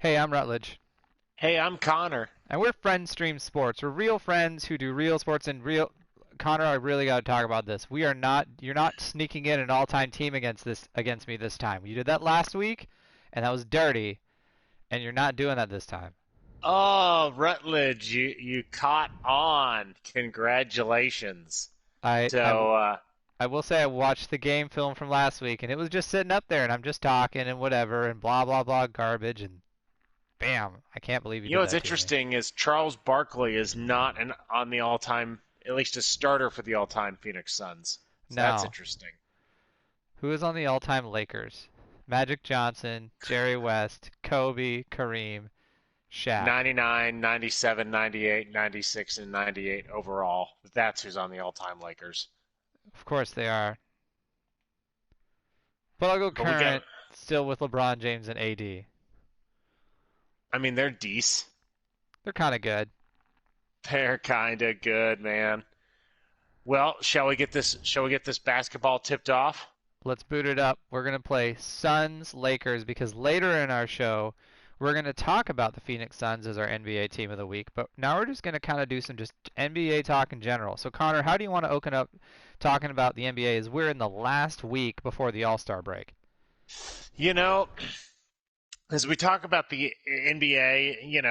Hey, I'm Rutledge, Hey, I'm Connor. and we're Friend Stream Sports. We're real friends who do real sports and real. Connor, I really got to talk about this. We are not. You're not sneaking in an all-time team against me this time. You did that last week, and that was dirty. And you're not doing that this time. Oh, Rutledge, you caught on. Congratulations. I I So, I will say I watched the game film from last week, and it was just sitting up there, and I'm just talking and whatever and blah blah blah garbage, and bam! I can't believe you you know did what's that to me. interesting is Charles Barkley is not on the all-time, at least a starter for the all-time Phoenix Suns. So that's Now, interesting. who is on the all-time Lakers? Magic Johnson, Jerry West, Kobe, Kareem, Shaq. 99, 97, 98, 96, and 98 overall. That's who's on the all-time Lakers. Of course they are. But I'll go But we got, current, still with LeBron James and AD. I mean, they're decent. They're kind of good. They're kind of good, man. Well, shall we get this basketball tipped off? Let's boot it up. We're going to play Suns Lakers because later in our show, we're going to talk about the Phoenix Suns as our NBA team of the week. But now we're just going to kind of do some just NBA talk in general. So, Connor, how do you want to open up talking about the NBA as we're in the last week before the All Star break? You know, as we talk about the NBA,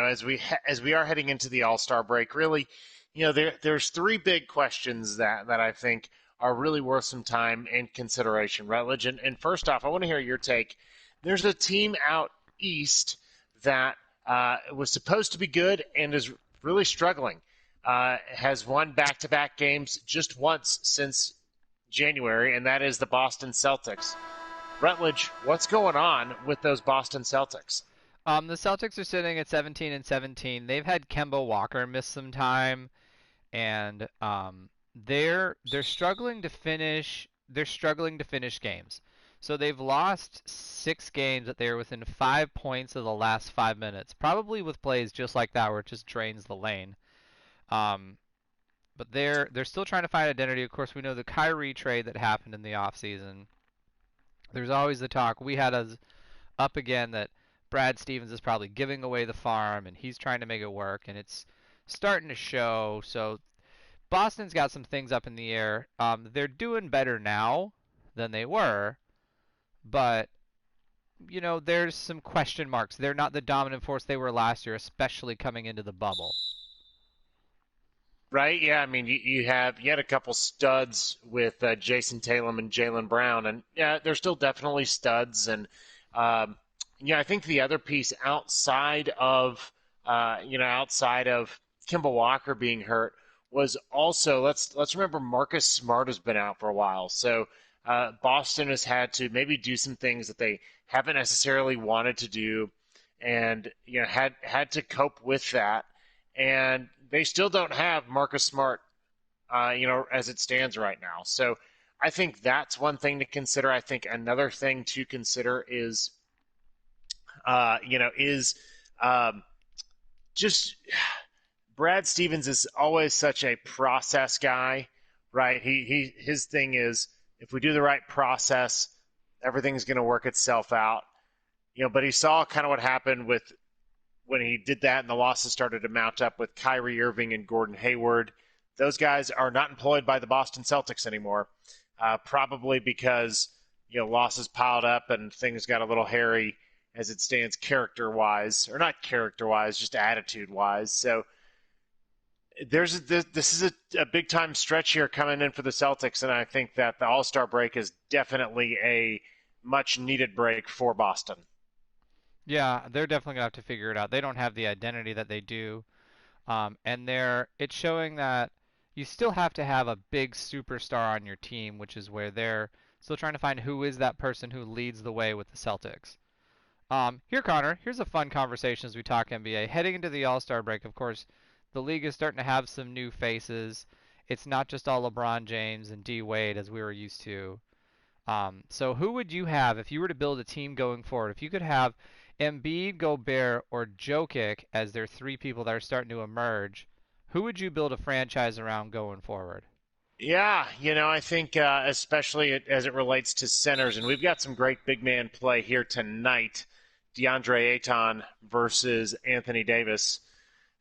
as we are heading into the All-Star break, really, there's three big questions that I think are really worth some time and consideration, Rutledge. And first off, I want to hear your take. There's a team out east that was supposed to be good and is really struggling. Has won back-to-back games just once since January, and that is the Boston Celtics. Rutledge, what's going on with those Boston Celtics? The Celtics are sitting at 17 and 17. They've had Kemba Walker miss some time, and they're struggling to finish. They're struggling to finish games. So they've lost 6 games that they were within 5 points of the last 5 minutes. Probably with plays just like that where it just drains the lane. Um, but they're still trying to find identity. Of course, we know the Kyrie trade that happened in the offseason. There's always the talk. We had us up again that Brad Stevens is probably giving away the farm and he's trying to make it work, and it's starting to show. So Boston's got some things up in the air. They're doing better now than they were, but there's some question marks. They're not the dominant force they were last year, especially coming into the bubble. Right? Yeah, I mean, you had a couple studs with Jason Tatum and Jaylen Brown, and yeah, they're still definitely studs. And I think the other piece outside of Kimball Walker being hurt was also let's remember Marcus Smart has been out for a while, so Boston has had to maybe do some things that they haven't necessarily wanted to do, and had to cope with that, and they still don't have Marcus Smart, as it stands right now. So I think that's one thing to consider. I think another thing to consider is just Brad Stevens is always such a process guy, right? His thing is if we do the right process, everything's going to work itself out. But he saw kind of what happened with when he did that and the losses started to mount up with Kyrie Irving and Gordon Hayward. Those guys are not employed by the Boston Celtics anymore, probably because losses piled up and things got a little hairy as it stands character-wise, or not character-wise, just attitude-wise. So this is a big-time stretch here coming in for the Celtics, and I think that the All-Star break is definitely a much-needed break for Boston. Yeah, they're definitely gonna have to figure it out. They don't have the identity that they do, and it's showing that you still have to have a big superstar on your team, which is where they're still trying to find who is that person who leads the way with the Celtics. Here, Connor, here's a fun conversation as we talk NBA. Heading into the All-Star break, of course, the league is starting to have some new faces. It's not just all LeBron James and D Wade as we were used to. So who would you have if you were to build a team going forward? If you could have Embiid, Gobert, or Jokic as their three people that are starting to emerge, who would you build a franchise around going forward? Yeah, I think especially as it relates to centers, and we've got some great big man play here tonight DeAndre Ayton versus Anthony Davis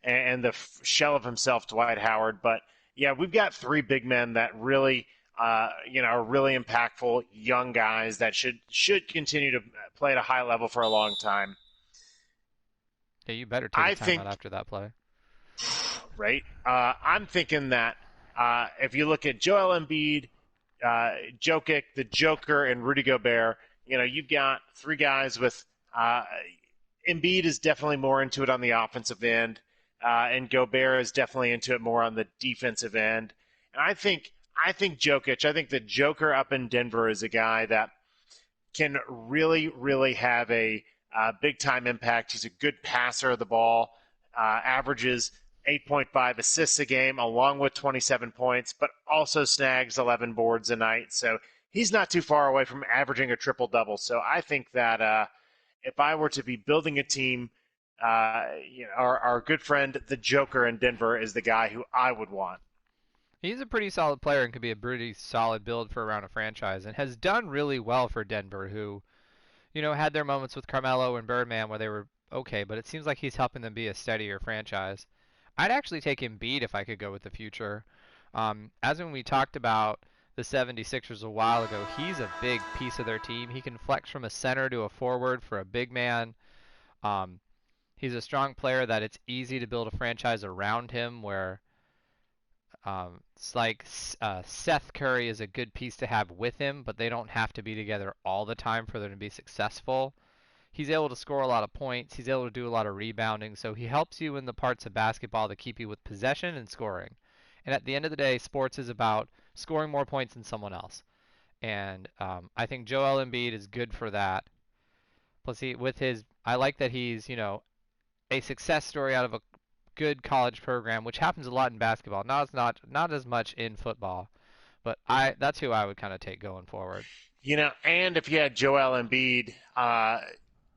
and the shell of himself, Dwight Howard. But yeah, we've got three big men that really, are really impactful young guys that should continue to play at a high level for a long time. Yeah, you better take a I timeout think, after that play. right? I'm thinking that if you look at Joel Embiid, Jokic, the Joker, and Rudy Gobert, you've got three guys with Embiid is definitely more into it on the offensive end, and Gobert is definitely into it more on the defensive end. And I think Jokic, I think the Joker up in Denver is a guy that can really, really have a big time impact. He's a good passer of the ball, averages 8.5 assists a game, along with 27 points, but also snags 11 boards a night. So he's not too far away from averaging a triple double. So I think that if I were to be building a team, our good friend, the Joker in Denver, is the guy who I would want. He's a pretty solid player and could be a pretty solid build for around a franchise and has done really well for Denver, who, had their moments with Carmelo and Birdman where they were okay, but it seems like he's helping them be a steadier franchise. I'd actually take Embiid if I could go with the future. As when we talked about the 76ers a while ago, he's a big piece of their team. He can flex from a center to a forward for a big man. Um, he's a strong player that it's easy to build a franchise around him where it's like Seth Curry is a good piece to have with him, but they don't have to be together all the time for them to be successful. He's able to score a lot of points. He's able to do a lot of rebounding. So he helps you in the parts of basketball that keep you with possession and scoring. And at the end of the day, sports is about scoring more points than someone else. And I think Joel Embiid is good for that. Plus, I like that he's, a success story out of a good college program, which happens a lot in basketball. Not as much in football. But that's who I would kind of take going forward. And if you had Joel Embiid,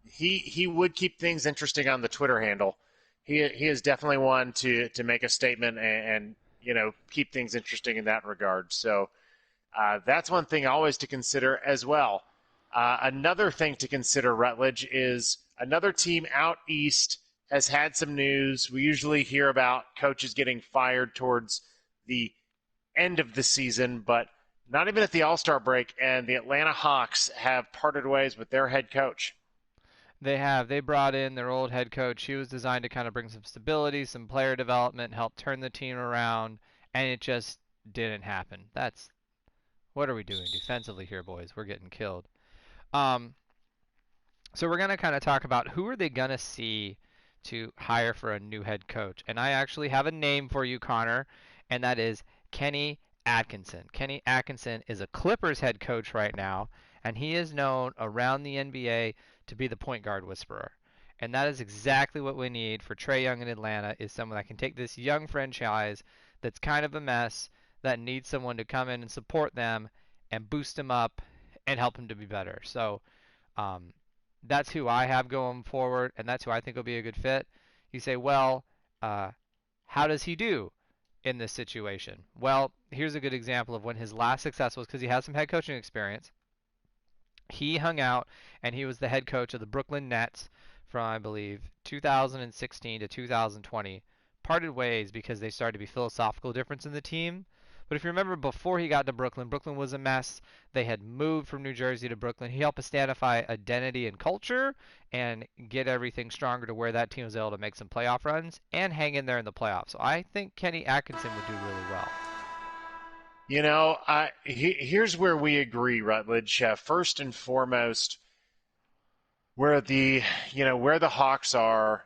he would keep things interesting on the Twitter handle. He is definitely one to make a statement and keep things interesting in that regard. So that's one thing always to consider as well. Another thing to consider, Rutledge, is another team out east has had some news. We usually hear about coaches getting fired towards the end of the season, but not even at the All-Star break, and the Atlanta Hawks have parted ways with their head coach. They have. They brought in their old head coach. He was designed to kind of bring some stability, some player development, help turn the team around, and it just didn't happen. What are we doing defensively here, boys? We're getting killed. Um, so we're gonna kind of talk about who are they gonna see to hire for a new head coach, and I actually have a name for you, Connor, and that is Kenny Atkinson. Kenny Atkinson is a Clippers head coach right now, and he is known around the NBA to be the point guard whisperer. And that is exactly what we need for Trae Young in Atlanta, is someone that can take this young franchise that's kind of a mess, that needs someone to come in and support them and boost them up and help them to be better. So that's who I have going forward, and that's who I think will be a good fit. You say, well, how does he do in this situation? Well, here's a good example of when his last success was, because he has some head coaching experience. He hung out and he was the head coach of the Brooklyn Nets from, I believe, 2016 to 2020. Parted ways because they started to be philosophical difference in the team. But if you remember, before he got to Brooklyn, Brooklyn was a mess. They had moved from New Jersey to Brooklyn. He helped standify identity and culture and get everything stronger to where that team was able to make some playoff runs and hang in there in the playoffs. So I think Kenny Atkinson would do really well. Here's where we agree, Rutledge. First and foremost, where the Hawks are,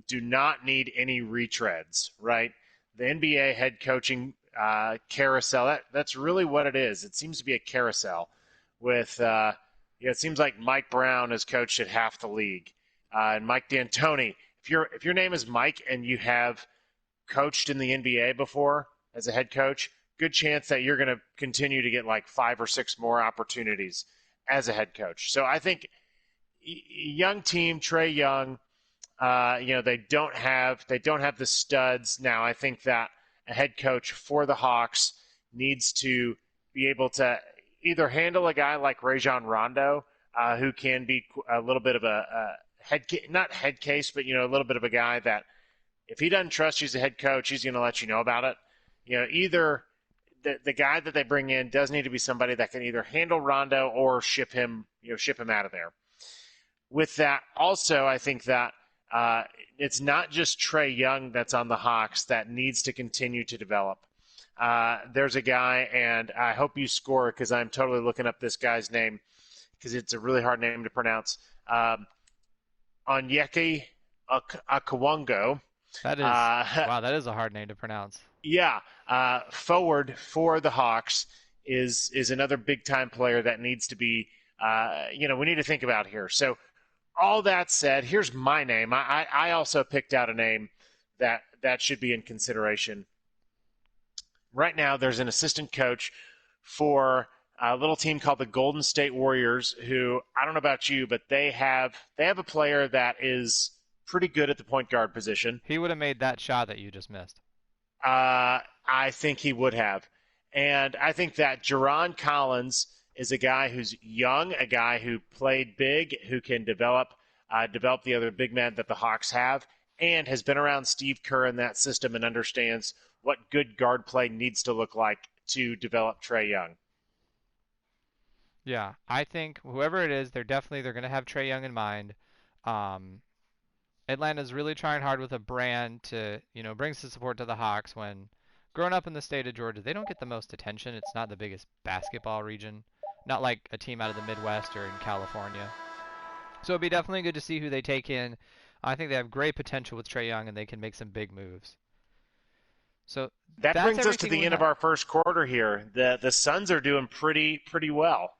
do not need any retreads, right? The NBA head coaching carousel, that's really what it is. It seems to be a carousel with, it seems like Mike Brown has coached at half the league, and Mike D'Antoni. If your name is Mike and you have coached in the NBA before as a head coach, good chance that you're going to continue to get like 5 or 6 more opportunities as a head coach. So I think young team, Trae Young, they don't have the studs now. I think that a head coach for the Hawks needs to be able to either handle a guy like Rajon Rondo, who can be a little bit of a not head case, but a little bit of a guy that if he doesn't trust you as a head coach, he's going to let you know about it. Either the guy that they bring in does need to be somebody that can either handle Rondo or ship him out of there. With that, also, I think that it's not just Trae Young that's on the Hawks that needs to continue to develop. There's a guy, and I hope you score because I'm totally looking up this guy's name because it's a really hard name to pronounce. Onyeka Okongwu. That is wow. That is a hard name to pronounce. Yeah, forward for the Hawks is another big time player that needs to be. We need to think about here. So, all that said, here's my name. I also picked out a name that should be in consideration. Right now, there's an assistant coach for a little team called the Golden State Warriors, who I don't know about you, but they have a player that is pretty good at the point guard position. He would have made that shot that you just missed. I think he would have. And I think that Jerron Collins is a guy who's young, a guy who played big, who can develop the other big men that the Hawks have, and has been around Steve Kerr in that system and understands what good guard play needs to look like to develop Trae Young. Yeah, I think whoever it is, they're going to have Trae Young in mind. Atlanta's really trying hard with a brand to, bring some support to the Hawks when growing up in the state of Georgia, they don't get the most attention. It's not the biggest basketball region, not like a team out of the Midwest or in California. So it'd be definitely good to see who they take in. I think they have great potential with Trae Young and they can make some big moves. So that brings us to the end of our first quarter here. The Suns are doing pretty well.